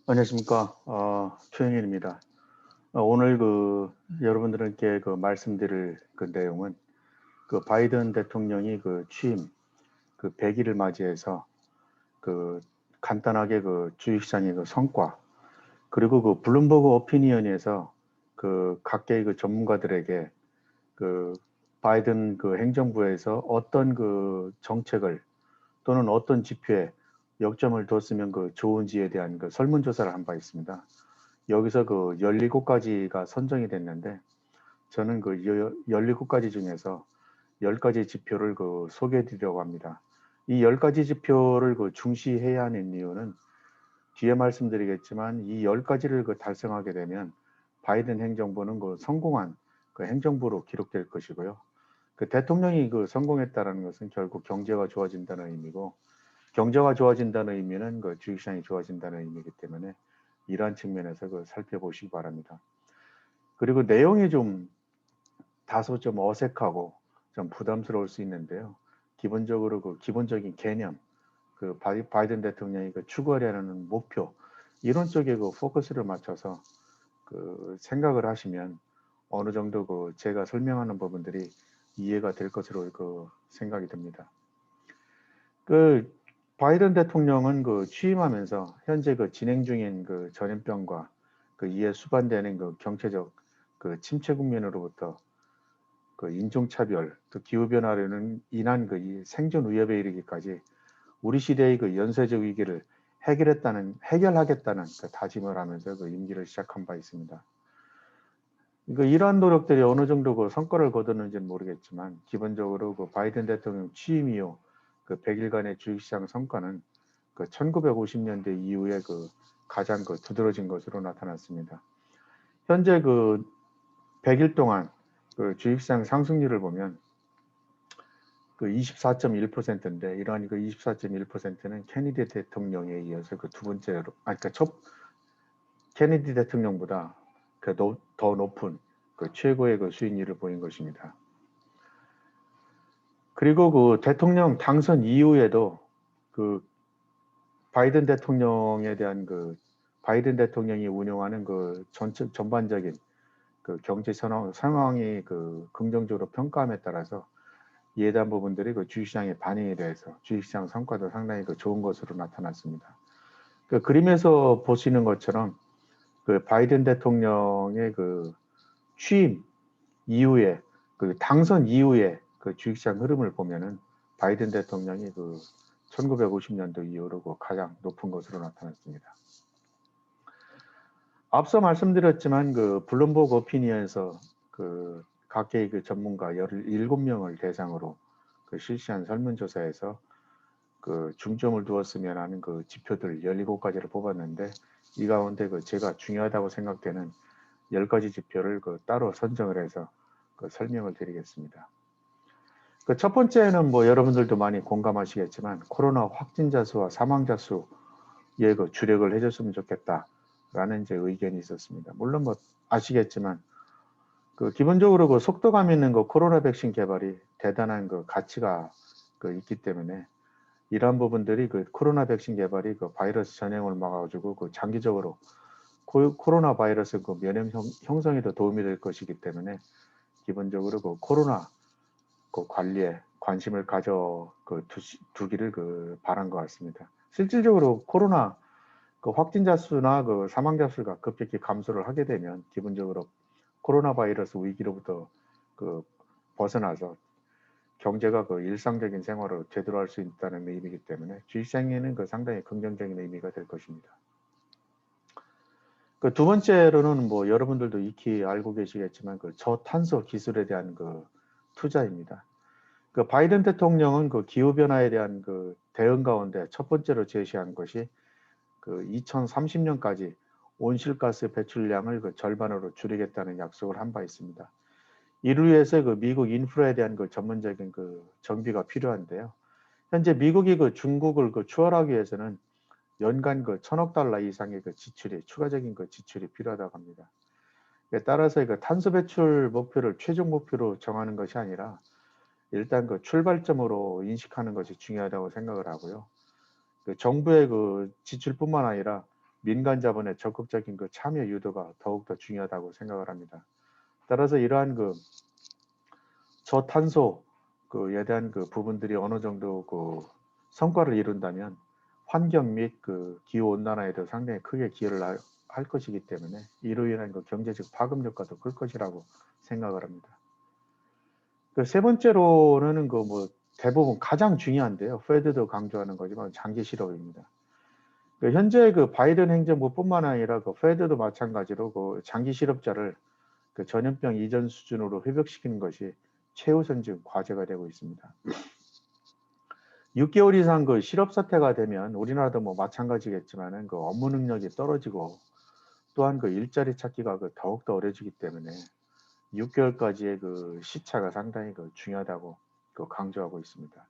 안녕하십니까. 최영일입니다. 오늘 여러분들께 말씀드릴 내용은 바이든 대통령이 취임 100일을 맞이해서 그 간단하게 주식시장의 성과, 그리고 블룸버그 오피니언에서 각계의 전문가들에게 바이든 행정부에서 어떤 정책을 또는 어떤 지표에 역점을 뒀으면 좋은지에 대한 설문조사를 한 바 있습니다. 여기서 17가지가 선정이 됐는데, 저는 17가지 중에서 10가지 지표를 소개해 드리려고 합니다. 이 10가지 지표를 중시해야 하는 이유는 뒤에 말씀드리겠지만, 이 10가지를 달성하게 되면 바이든 행정부는 성공한 행정부로 기록될 것이고요. 대통령이 성공했다는 것은 결국 경제가 좋아진다는 의미고, 경제가 좋아진다는 의미는 주식시장이 좋아진다는 의미이기 때문에 이러한 측면에서 살펴보시기 바랍니다. 그리고 내용이 다소 좀 어색하고 좀 부담스러울 수 있는데요. 기본적으로 기본적인 개념, 바이든 대통령이 추구하려는 목표, 이런 쪽에 포커스를 맞춰서 생각을 하시면 어느 정도 제가 설명하는 부분들이 이해가 될 것으로 생각이 듭니다. 바이든 대통령은 취임하면서 현재 진행 중인 전염병과 이에 수반되는 경제적 침체 국면으로부터 인종차별, 또 기후변화로 인한 이 생존 위협에 이르기까지 우리 시대의 연쇄적 위기를 해결하겠다는 다짐을 하면서 임기를 시작한 바 있습니다. 이러한 노력들이 어느 정도 성과를 거두는지는 모르겠지만, 기본적으로 바이든 대통령 취임 이후 100일간의 주식시장 성과는 1950년대 이후에 가장 두드러진 것으로 나타났습니다. 현재 100일 동안 주식시장 상승률을 보면 24.1%인데, 이러한 24.1%는 케네디 대통령에 이어서 두 번째로, 케네디 대통령보다 더 높은 최고의 수익률을 보인 것입니다. 그리고 대통령 당선 이후에도 바이든 대통령에 대한 바이든 대통령이 운영하는 전반적인 경제 상황이 긍정적으로 평가함에 따라서 이에 대한 부분들이 주식시장의 반응에 대해서 주식시장 성과도 상당히 좋은 것으로 나타났습니다. 그림에서 보시는 것처럼 바이든 대통령의 취임 이후에 당선 이후에 주식시장 흐름을 보면은 바이든 대통령이 1950년도 이후로 가장 높은 것으로 나타났습니다. 앞서 말씀드렸지만 블룸버그 오피니언에서 각계의 전문가 17명을 대상으로 실시한 설문조사에서 중점을 두었으면 하는 지표들 17가지를 뽑았는데, 이 가운데 제가 중요하다고 생각되는 10가지 지표를 따로 선정을 해서 설명을 드리겠습니다. 첫 번째는 여러분들도 많이 공감하시겠지만, 코로나 확진자 수와 사망자 수에 주력을 해줬으면 좋겠다라는 이제 의견이 있었습니다. 물론 아시겠지만 기본적으로 속도감 있는 코로나 백신 개발이 대단한 가치가 있기 때문에, 이러한 부분들이 코로나 백신 개발이 바이러스 전염을 막아주고 장기적으로 코로나 바이러스 면역 형성에도 도움이 될 것이기 때문에, 기본적으로 코로나 관리에 관심을 가져 두기를 바란 것 같습니다. 실질적으로 코로나 확진자 수나 사망자 수가 급격히 감소를 하게 되면, 기본적으로 코로나 바이러스 위기로부터 벗어나서 경제가 일상적인 생활을 제대로 할 수 있다는 의미이기 때문에 주식시장에는 상당히 긍정적인 의미가 될 것입니다. 두 번째로는 여러분들도 익히 알고 계시겠지만 저탄소 기술에 대한 투자입니다. 바이든 대통령은 기후변화에 대한 대응 가운데 첫 번째로 제시한 것이 2030년까지 온실가스 배출량을 절반으로 줄이겠다는 약속을 한 바 있습니다. 이를 위해서 미국 인프라에 대한 전문적인 정비가 필요한데요. 현재 미국이 중국을 추월하기 위해서는 연간 1,000억 달러 이상의 지출이, 추가적인 지출이 필요하다고 합니다. 따라서 탄소 배출 목표를 최종 목표로 정하는 것이 아니라 일단 출발점으로 인식하는 것이 중요하다고 생각을 하고요. 정부의 지출뿐만 아니라 민간 자본의 적극적인 그 참여 유도가 더욱더 중요하다고 생각을 합니다. 따라서 이러한 그 저탄소 그에 대한 그 부분들이 어느 정도 그 성과를 이룬다면 환경 및 그 기후 온난화에도 상당히 크게 기여를 할 것이기 때문에 이로 인한 그 경제적 파급 효과도 클 것이라고 생각을 합니다. 그 세 번째로는 그 뭐 대부분 가장 중요한데요. 페드도 강조하는 거지만 장기 실업입니다. 그 현재 그 바이든 행정부뿐만 아니라 그 페드도 마찬가지로 그 장기 실업자를 그 전염병 이전 수준으로 회복시키는 것이 최우선적 과제가 되고 있습니다. 6개월 이상 그 실업 사태가 되면 우리나라도 뭐 마찬가지겠지만은 그 업무 능력이 떨어지고 또한 그 일자리 찾기가 그 더욱더 어려지기 때문에 6개월까지의 그 시차가 상당히 그 중요하다고 그 강조하고 있습니다.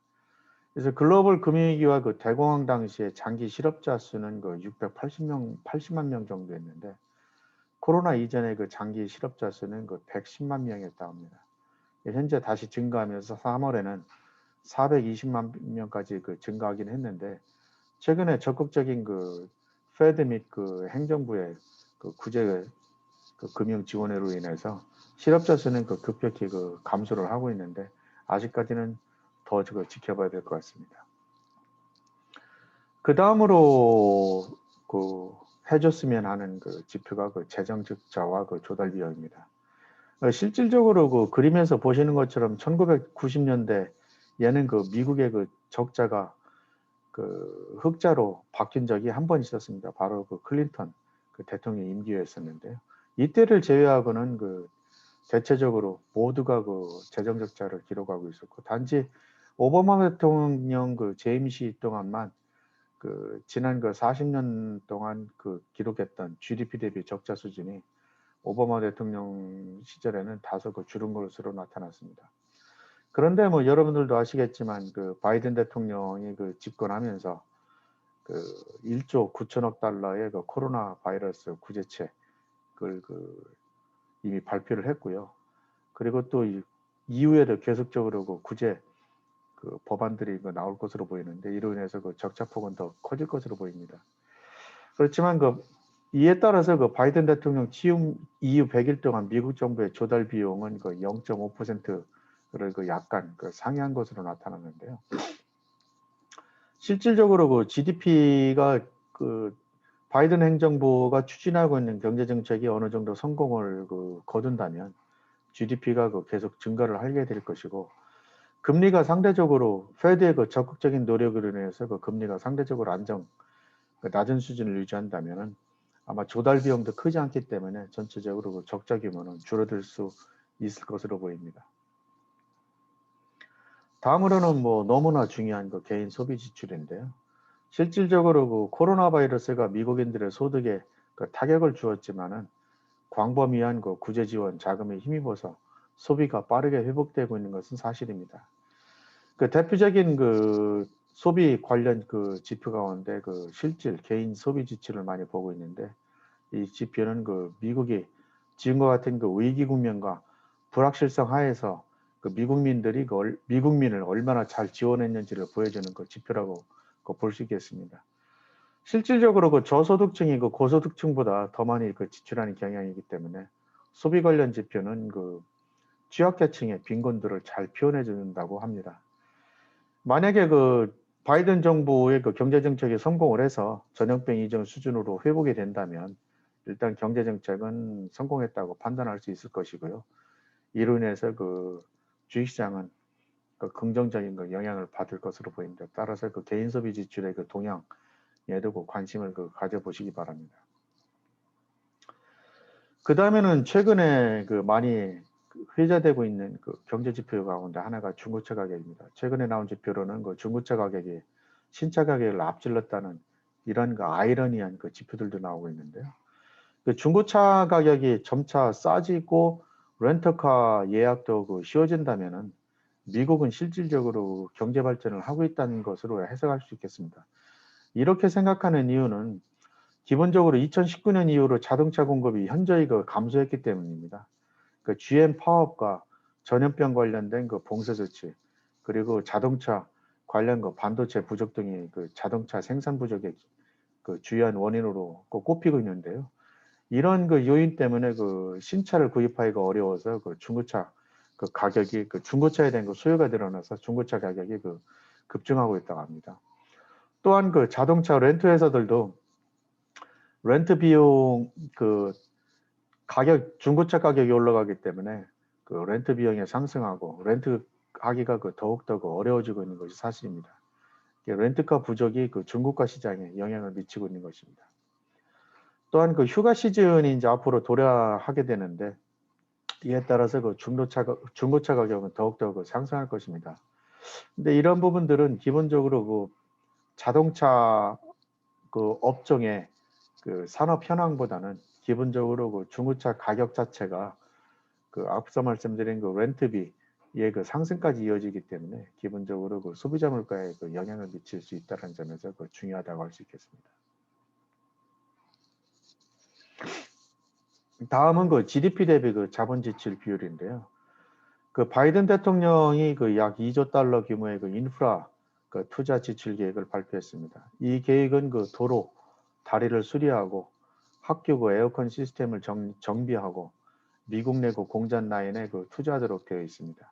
그래서 글로벌 금융위기와 그 대공황 당시에 장기 실업자 수는 그 80만 명 정도였는데 코로나 이전에 그 장기 실업자 수는 그 110만 명이었다고 합니다. 현재 다시 증가하면서 3월에는 420만 명까지 그 증가하긴 했는데 최근에 적극적인 그 페드 및 그 행정부의 그 구제 그 금융 지원으로 인해서 실업자 수는 그 급격히 그 감소를 하고 있는데 아직까지는 더 지켜봐야 될 것 같습니다. 그 다음으로 그 해줬으면 하는 그 지표가 그 재정 적자와 그 조달 비용입니다. 실질적으로 그 그림에서 보시는 것처럼 1990년대 얘는 그 미국의 그 적자가 그 흑자로 바뀐 적이 한 번 있었습니다. 바로 그 클린턴 그 대통령 임기였었는데요. 이때를 제외하고는 그 대체적으로 모두가 그 재정 적자를 기록하고 있었고 단지 오바마 대통령 그 재임 시 동안만 그 지난 그 40년 동안 그 기록했던 GDP 대비 적자 수준이 오바마 대통령 시절에는 다소 그 줄은 것으로 나타났습니다. 그런데 뭐 여러분들도 아시겠지만 그 바이든 대통령이 그 집권하면서 그 1조 9천억 달러의 그 코로나 바이러스 구제책을 그 이미 발표를 했고요. 그리고 또 이후에도 계속적으로 그 구제 그 법안들이 그 나올 것으로 보이는데 이로 인해서 그 적자폭은 더 커질 것으로 보입니다. 그렇지만 그 이에 따라서 그 바이든 대통령 취임 이후 100일 동안 미국 정부의 조달 비용은 그 0.5%를 그 약간 그 상회한 것으로 나타났는데요. 실질적으로 그 GDP가 그 바이든 행정부가 추진하고 있는 경제 정책이 어느 정도 성공을 그 거둔다면 GDP가 그 계속 증가를 하게 될 것이고 금리가 상대적으로 페드의 그 적극적인 노력으로 인해서 그 금리가 상대적으로 그 낮은 수준을 유지한다면은 아마 조달 비용도 크지 않기 때문에 전체적으로 그 적자 규모는 줄어들 수 있을 것으로 보입니다. 다음으로는 뭐 너무나 중요한 그 개인 소비 지출인데요. 실질적으로 그 코로나 바이러스가 미국인들의 소득에 그 타격을 주었지만은 광범위한 그 구제 지원 자금에 힘입어서 소비가 빠르게 회복되고 있는 것은 사실입니다. 그 대표적인 그 소비 관련 그 지표 가운데 그 실질 개인 소비 지출을 많이 보고 있는데 이 지표는 그 미국이 지금과 같은 그 위기 국면과 불확실성 하에서 그 미국민들이 그 미국민을 얼마나 잘 지원했는지를 보여주는 그 지표라고 그 볼 수 있겠습니다. 실질적으로 그 저소득층이 그 고소득층보다 더 많이 그 지출하는 경향이기 때문에 소비 관련 지표는 그 취약계층의 빈곤들을 잘 표현해 준다고 합니다. 만약에 그 바이든 정부의 그 경제 정책이 성공을 해서 전염병 이전 수준으로 회복이 된다면 일단 경제 정책은 성공했다고 판단할 수 있을 것이고요. 이로 인해서 그 주식시장은 그 긍정적인 그 영향을 받을 것으로 보입니다. 따라서 그 개인 소비 지출의 그 동향에도 그 관심을 그 가져보시기 바랍니다. 그 다음에는 최근에 그 많이 회자되고 있는 그 경제 지표 가운데 하나가 중고차 가격입니다. 최근에 나온 지표로는 그 중고차 가격이 신차 가격을 앞질렀다는 이런 그 아이러니한 그 지표들도 나오고 있는데요. 그 중고차 가격이 점차 싸지고 렌터카 예약도 그 쉬워진다면은 미국은 실질적으로 경제 발전을 하고 있다는 것으로 해석할 수 있겠습니다. 이렇게 생각하는 이유는 기본적으로 2019년 이후로 자동차 공급이 현저히 그 감소했기 때문입니다. 그 GM 파업과 전염병 관련된 그 봉쇄 조치 그리고 자동차 관련 그 반도체 부족 등이 그 자동차 생산 부족에 그 주요한 원인으로 꼽히고 있는데요. 이런 그 요인 때문에 그 신차를 구입하기가 어려워서 그 중고차 그 가격이 그 중고차에 대한 그 수요가 늘어나서 중고차 가격이 그 급증하고 있다고 합니다. 또한 그 자동차 렌트 회사들도 렌트 비용 그 가격 중고차 가격이 올라가기 때문에 그 렌트 비용이 상승하고 렌트 하기가 그 더욱더 그 어려워지고 있는 것이 사실입니다. 렌트카 부족이 그 중고가 시장에 영향을 미치고 있는 것입니다. 또한 그 휴가 시즌이 이제 앞으로 도래하게 되는데 이에 따라서 그 중고차 가격은 더욱더 그 상승할 것입니다. 근데 이런 부분들은 기본적으로 그 자동차 그 업종의 그 산업 현황보다는 기본적으로 그 중고차 가격 자체가 그 앞서 말씀드린 그 렌트비의 그 상승까지 이어지기 때문에 기본적으로 그 소비자 물가에 그 영향을 미칠 수 있다는 점에서 그 중요하다고 할 수 있겠습니다. 다음은 그 GDP 대비 그 자본 지출 비율인데요. 그 바이든 대통령이 그 약 2조 달러 규모의 그 인프라 그 투자 지출 계획을 발표했습니다. 이 계획은 그 도로, 다리를 수리하고 학교 그 에어컨 시스템을 정비하고 미국 내 그 공장 라인에 그 투자하도록 되어 있습니다.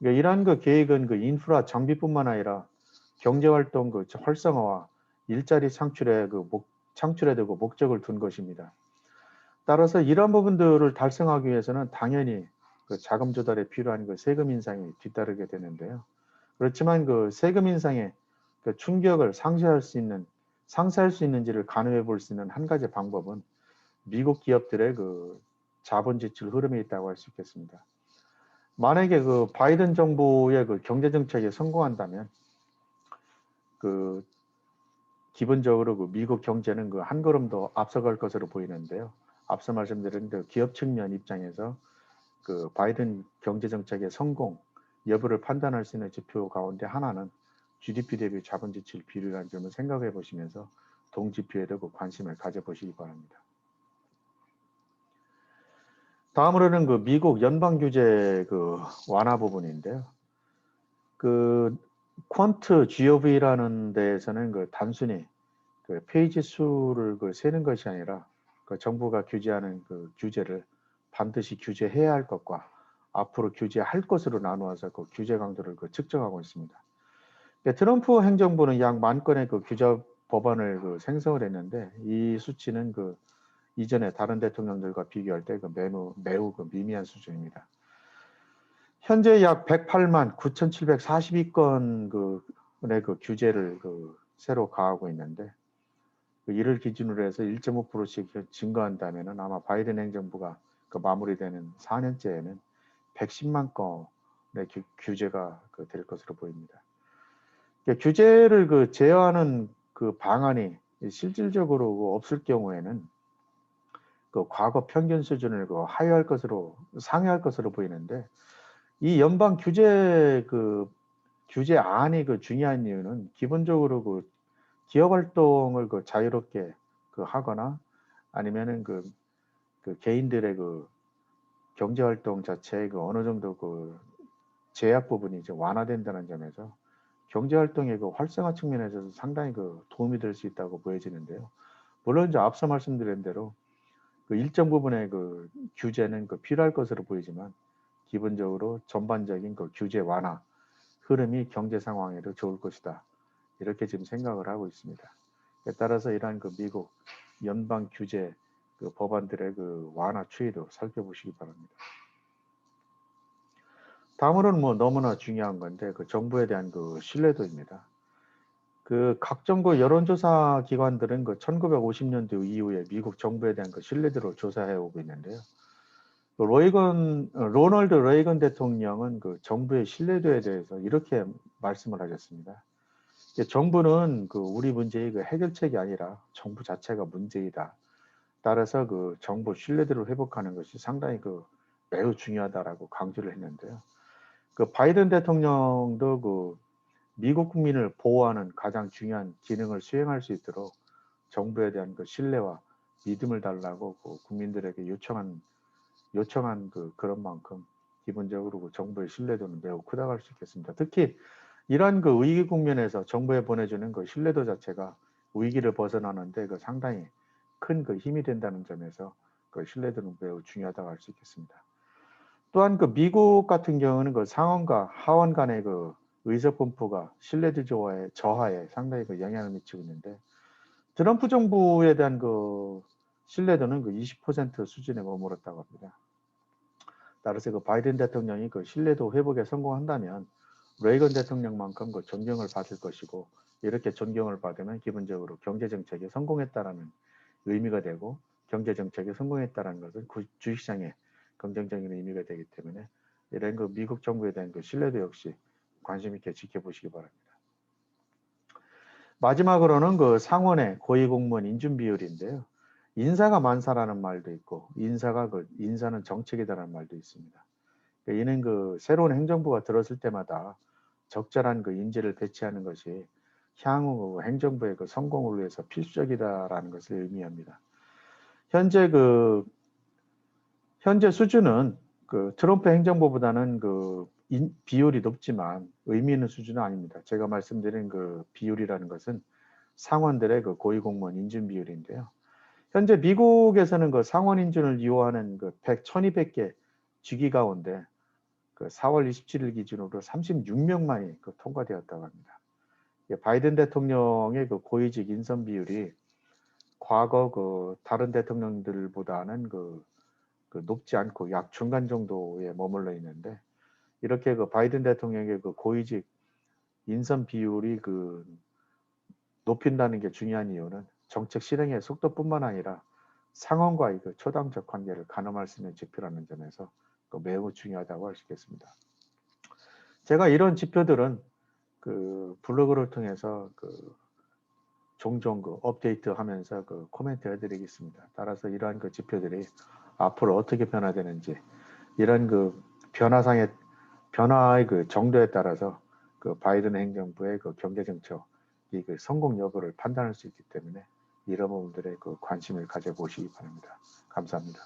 그러니까 이러한 그 계획은 그 인프라 정비뿐만 아니라 경제활동 그 활성화와 일자리 창출에 대고 목적을 둔 것입니다. 따라서 이러한 부분들을 달성하기 위해서는 당연히 그 자금 조달에 필요한 그 세금 인상이 뒤따르게 되는데요. 그렇지만 그 세금 인상의 그 충격을 상쇄할 수 있는지를 가늠해 볼 수 있는 한 가지 방법은 미국 기업들의 그 자본 지출 흐름에 있다고 할 수 있겠습니다. 만약에 그 바이든 정부의 그 경제 정책에 성공한다면 그 기본적으로 그 미국 경제는 그 한 걸음 더 앞서갈 것으로 보이는데요. 앞서 말씀드린 그 기업 측면 입장에서 그 바이든 경제 정책의 성공 여부를 판단할 수 있는 지표 가운데 하나는 GDP 대비 자본 지출 비율이라는 점을 생각해 보시면서 동지표에도 그 관심을 가져보시기 바랍니다. 다음으로는 그 미국 연방 규제 그 완화 부분인데요. 그 퀀트 GOV라는 데에서는 그 단순히 그 페이지 수를 그 세는 것이 아니라 그 정부가 규제하는 그 규제를 반드시 규제해야 할 것과 앞으로 규제할 것으로 나누어서 그 규제 강도를 그 측정하고 있습니다. 트럼프 행정부는 약 10,000건의 그 규제 법안을 그 생성을 했는데 이 수치는 그 이전에 다른 대통령들과 비교할 때 그 매우 그 미미한 수준입니다. 현재 약 108만 9,742건 그의 그 규제를 그 새로 가하고 있는데 이를 기준으로 해서 1.5%씩 증가한다면은 아마 바이든 행정부가 그 마무리되는 4년째에는 110만 건의 규제가 될 것으로 보입니다. 규제를 그 제어하는 그 방안이 실질적으로 없을 경우에는 그 과거 평균 수준을 그 상회할 것으로 보이는데 이 연방 규제안이 그 중요한 이유는 기본적으로 그 기업 활동을 그 자유롭게 그 하거나 아니면은 그 개인들의 그 경제 활동 자체에 그 어느 정도 그 제약 부분이 이제 완화된다는 점에서 경제 활동의 그 활성화 측면에서 상당히 그 도움이 될 수 있다고 보여지는데요. 물론 이제 앞서 말씀드린 대로 그 일정 부분의 그 규제는 그 필요할 것으로 보이지만 기본적으로 전반적인 그 규제 완화 흐름이 경제 상황에도 좋을 것이다. 이렇게 지금 생각을 하고 있습니다. 따라서 이러한 그 미국 연방 규제 그 법안들의 그 완화 추이도 살펴보시기 바랍니다. 다음으로는 뭐 너무나 중요한 건데 그 정부에 대한 그 신뢰도입니다. 그 각종 그 여론조사 기관들은 그 1950년대 이후에 미국 정부에 대한 그 신뢰도를 조사해 오고 있는데요. 로널드 레이건 대통령은 그 정부의 신뢰도에 대해서 이렇게 말씀을 하셨습니다. 정부는 그 우리 문제의 그 해결책이 아니라 정부 자체가 문제이다. 따라서 그 정부 신뢰도를 회복하는 것이 상당히 그 매우 중요하다라고 강조를 했는데요. 그 바이든 대통령도 그 미국 국민을 보호하는 가장 중요한 기능을 수행할 수 있도록 정부에 대한 그 신뢰와 믿음을 달라고 그 국민들에게 요청한 그런 만큼 기본적으로 그 정부의 신뢰도는 매우 크다고 할 수 있겠습니다. 특히 이러한 그 위기 국면에서 정부에 보내주는 그 신뢰도 자체가 위기를 벗어나는데 그 상당히 큰 그 힘이 된다는 점에서 그 신뢰도는 매우 중요하다고 할 수 있겠습니다. 또한 그 미국 같은 경우는 그 상원과 하원 간의 그 의석 분포가 신뢰도 저하에 상당히 그 영향을 미치고 있는데 트럼프 정부에 대한 그 신뢰도는 그 20% 수준에 머물렀다고 합니다. 따라서 그 바이든 대통령이 그 신뢰도 회복에 성공한다면 레이건 대통령만큼 그 존경을 받을 것이고 이렇게 존경을 받으면 기본적으로 경제 정책에 성공했다라는 의미가 되고 경제 정책에 성공했다라는 것은 그 주식시장에 긍정적인 의미가 되기 때문에 이런 그 미국 정부에 대한 그 신뢰도 역시 관심 있게 지켜보시기 바랍니다. 마지막으로는 그 상원의 고위공무원 인준 비율인데요. 인사가 만사라는 말도 있고 인사는 정책이다라는 말도 있습니다. 이는 그 새로운 행정부가 들어설 때마다 적절한 그 인재를 배치하는 것이 향후 행정부의 그 성공을 위해서 필수적이다라는 것을 의미합니다. 현재 수준은 그 트럼프 행정부보다는 그 비율이 높지만 의미 있는 수준은 아닙니다. 제가 말씀드린 그 비율이라는 것은 상원들의 그 고위공무원 인준 비율인데요. 현재 미국에서는 그 상원 인준을 이용하는 그 1200개 직위 가운데 그 4월 27일 기준으로 36명만이 그 통과되었다고 합니다. 바이든 대통령의 그 고위직 인선 비율이 과거 그 다른 대통령들보다는 그 높지 않고 약 중간 정도에 머물러 있는데 이렇게 그 바이든 대통령의 그 고위직 인선 비율이 그 높인다는 게 중요한 이유는 정책 실행의 속도뿐만 아니라 상원과의 그 초당적 관계를 가늠할 수 있는 지표라는 점에서 매우 중요하다고 할 수 있겠습니다. 제가 이런 지표들은 그 블로그를 통해서 그 종종 그 업데이트하면서 그 코멘트 해드리겠습니다. 따라서 이러한 그 지표들이 앞으로 어떻게 변화되는지 이런 그 변화의 그 정도에 따라서 그 바이든 행정부의 그 경제 정책이 그 성공 여부를 판단할 수 있기 때문에 이런 부분들에 그 관심을 가져보시기 바랍니다. 감사합니다.